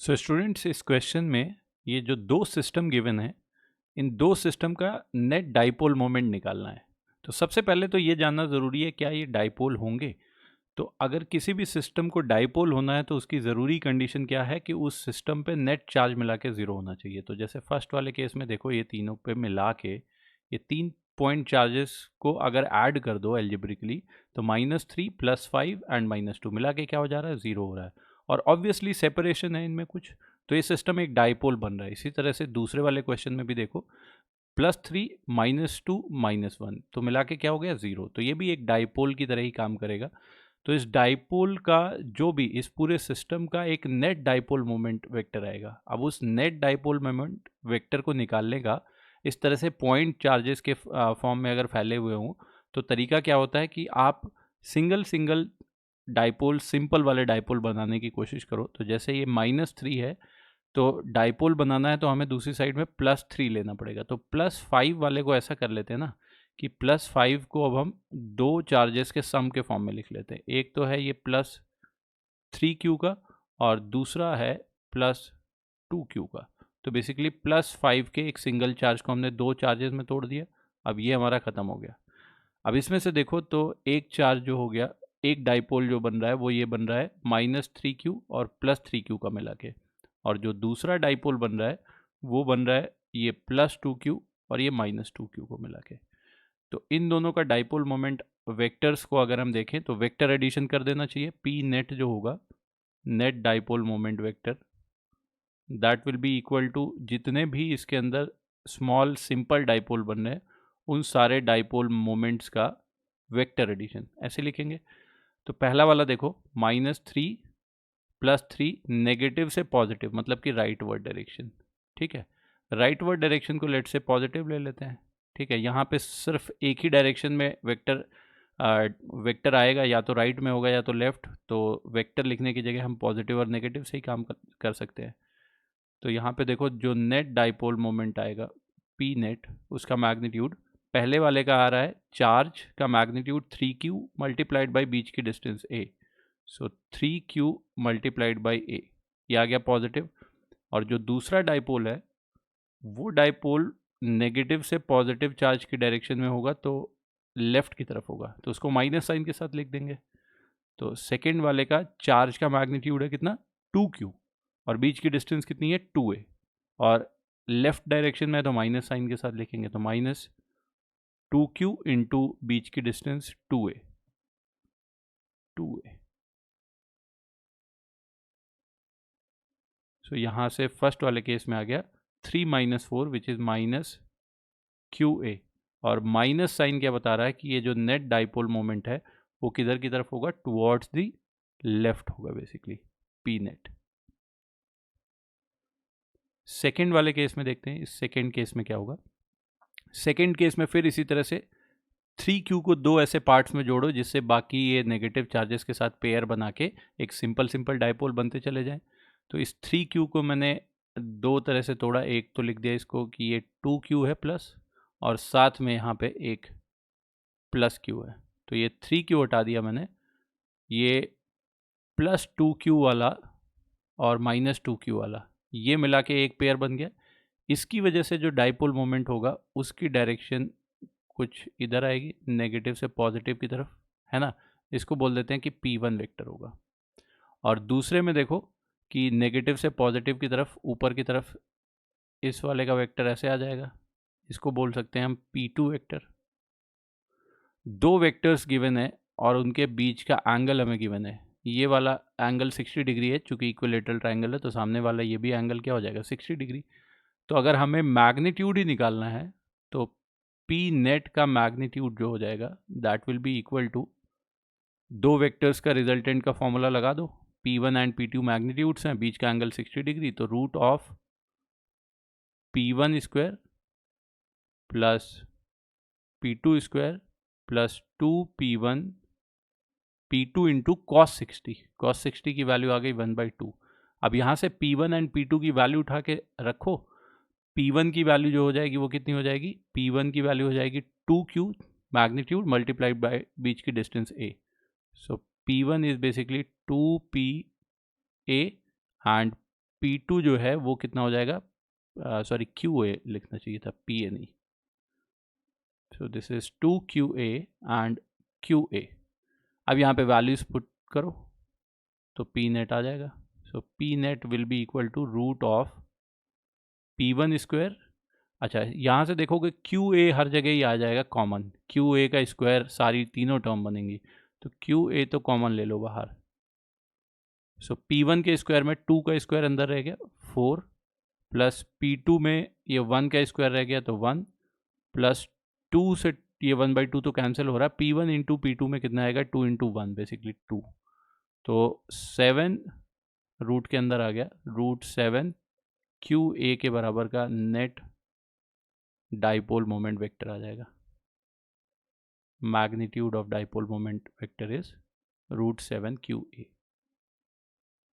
So students, इस question में ये जो दो सिस्टम गिवन है, इन दो सिस्टम का नेट डाइपोल मोमेंट निकालना है। तो सबसे पहले तो ये जानना ज़रूरी है क्या ये डाइपोल होंगे। तो अगर किसी भी सिस्टम को डाइपोल होना है तो उसकी ज़रूरी कंडीशन क्या है कि उस सिस्टम पे नेट चार्ज मिला के ज़ीरो होना चाहिए। तो जैसे फर्स्ट वाले केस में देखो, ये तीनों पे मिला के ये 3 पॉइंट चार्जेस को अगर ऐड कर दो एल्जेब्रिकली, तो -3 +5 एंड -2 मिला के क्या हो जा रहा है, ज़ीरो हो रहा है। और ऑब्वियसली सेपरेशन है इनमें कुछ, तो ये सिस्टम एक डाइपोल बन रहा है। इसी तरह से दूसरे वाले क्वेश्चन में भी देखो, +3 -2 -1, तो मिला के क्या हो गया, ज़ीरो। तो ये भी एक डाइपोल की तरह ही काम करेगा। तो इस डाइपोल का जो भी इस पूरे सिस्टम का एक नेट डाइपोल मोमेंट वेक्टर आएगा। अब उस नेट डाइपोल मोमेंट वेक्टर को निकालने का, इस तरह से पॉइंट चार्जेस के फॉर्म में अगर फैले हुए हों, तो तरीका क्या होता है कि आप सिंगल सिंगल डाइपोल, सिंपल वाले डाइपोल बनाने की कोशिश करो। तो जैसे ये -3 है, तो डाइपोल बनाना है तो हमें दूसरी साइड में +3 लेना पड़ेगा। तो +5 वाले को ऐसा कर लेते हैं ना कि +5 को अब हम दो चार्जेस के सम के फॉर्म में लिख लेते हैं। एक तो है ये +3Q का, और दूसरा है +2Q का। तो बेसिकली +5 के एक सिंगल चार्ज को हमने दो चार्जेस में तोड़ दिया। अब ये हमारा ख़त्म हो गया। अब इसमें से देखो, तो एक चार्ज जो हो गया, एक डाइपोल जो बन रहा है वो ये बन रहा है -3Q और +3Q का मिला के। और जो दूसरा डाइपोल बन रहा है वो बन रहा है ये +2Q और ये -2Q को मिला के। तो इन दोनों का डाइपोल मोमेंट वेक्टर्स को अगर हम देखें तो वेक्टर एडिशन कर देना चाहिए। पी नेट जो होगा, net dipole moment vector, that will be equal to जितने भी इसके अंदर स्मॉल सिंपल डाइपोल बन रहे हैं उन सारे डाइपोल मोमेंट्स का वेक्टर एडिशन, ऐसे लिखेंगे। तो पहला वाला देखो, -3 +3 नेगेटिव से पॉजिटिव, मतलब कि राइट वर्ड डायरेक्शन। ठीक है, राइट वर्ड डायरेक्शन को लेट से पॉजिटिव ले लेते हैं। ठीक है, यहाँ पे सिर्फ एक ही डायरेक्शन में वेक्टर वेक्टर आएगा, या तो राइट में होगा या तो लेफ्ट। तो वेक्टर लिखने की जगह हम पॉजिटिव और नेगेटिव से ही काम कर सकते हैं। तो यहाँ पे देखो, जो नेट डाइपोल मोमेंट आएगा पी नेट, उसका मैग्नीट्यूड पहले वाले का आ रहा है, चार्ज का मैग्नीट्यूड 3Q मल्टीप्लाइड बाई बीच की distance a। So 3Q multiplied by a, ये आ गया पॉजिटिव। और जो दूसरा डाइपोल है वो डाइपोल नेगेटिव से पॉजिटिव चार्ज की डायरेक्शन में होगा, तो लेफ्ट की तरफ होगा, तो उसको माइनस साइन के साथ लिख देंगे। तो सेकेंड वाले का चार्ज का मैग्नीट्यूड है कितना, 2Q, और बीच की डिस्टेंस कितनी है, 2a, और लेफ्ट डायरेक्शन में तो माइनस साइन के साथ लिखेंगे, तो -2Q इंटू बीच की डिस्टेंस 2a। सो यहाँ से फर्स्ट वाले केस में आ गया 3 - 4 विच इज़ -QA। और माइनस साइन क्या बता रहा है कि ये जो नेट डाइपोल मोमेंट है वो किधर की तरफ होगा, टुवर्ड्स द लेफ्ट होगा, बेसिकली पी नेट। सेकेंड वाले केस में देखते हैं, इस सेकेंड केस में क्या होगा। सेकेंड केस में फिर इसी तरह से 3Q को दो ऐसे पार्ट्स में जोड़ो जिससे बाकी ये नेगेटिव चार्जेस के साथ पेयर बना के एक सिंपल सिंपल डाइपोल बनते चले जाएं। तो इस 3Q को मैंने दो तरह से तोड़ा। एक तो लिख दिया इसको कि ये 2Q है प्लस, और साथ में यहाँ पे एक +Q है। तो ये 3Q हटा दिया मैंने, ये +2Q वाला और -2Q वाला, ये मिला के एक पेयर बन गया। इसकी वजह से जो डाइपोल मोमेंट होगा उसकी डायरेक्शन कुछ इधर आएगी, नेगेटिव से पॉजिटिव की तरफ, है ना। इसको बोल देते हैं कि P1 वेक्टर होगा। और दूसरे में देखो कि नेगेटिव से पॉजिटिव की तरफ, ऊपर की तरफ, इस वाले का वेक्टर ऐसे आ जाएगा, इसको बोल सकते हैं हम P2 वेक्टर। दो वेक्टर्स गिवन है और उनके बीच का एंगल हमें गिवन है। ये वाला एंगल 60 डिग्री है, चूंकि इक्विलेटरल ट्रायंगल है, तो सामने वाला ये भी एंगल क्या हो जाएगा, 60 डिग्री। तो अगर हमें मैग्नीट्यूड ही निकालना है तो पी नेट का मैग्नीट्यूड जो हो जाएगा, that will be equal to, दो वेक्टर्स का रिजल्टेंट का फॉर्मूला लगा दो, P1 एंड P2 मैग्नीट्यूड्स हैं, बीच का एंगल 60 डिग्री, तो root of P1 square plus P2 square plus 2P1 P2 into cos 60 की वैल्यू आ गई 1/2। अब यहाँ से P1 एंड P2 की वैल्यू उठा के रखो। P1 की वैल्यू जो हो जाएगी वो कितनी हो जाएगी, P1 की वैल्यू हो जाएगी 2Q मैग्नीट्यूड मल्टीप्लाइड बाय बीच की distance a। So P1 is basically 2PA and P2 जो है वो कितना हो जाएगा, सॉरी QA लिखना चाहिए था, PA नहीं। So this is 2QA and QA। अब यहाँ पे वैल्यूज पुट करो तो P नेट आ जाएगा। So P net will be equal to root of P1 square. अच्छा, यहाँ से देखोगे QA हर जगह ही आ जाएगा कॉमन, QA का स्क्वायर सारी तीनों टर्म बनेंगी, तो QA तो कॉमन ले लो बाहर। सो P1 के स्क्वायर में 2 का स्क्वायर अंदर रह गया 4, प्लस P2 में ये 1 का स्क्वायर रह गया तो 1, प्लस 2 से ये 1/2 तो कैंसिल हो रहा है, P1 इंटू P2 में कितना आएगा, 2 इंटू 1 बेसिकली 2, तो 7 रूट के अंदर आ गया, रूट 7 QA के बराबर का नेट डाइपोल मोमेंट वेक्टर आ जाएगा। Magnitude of dipole moment vector is root 7 QA।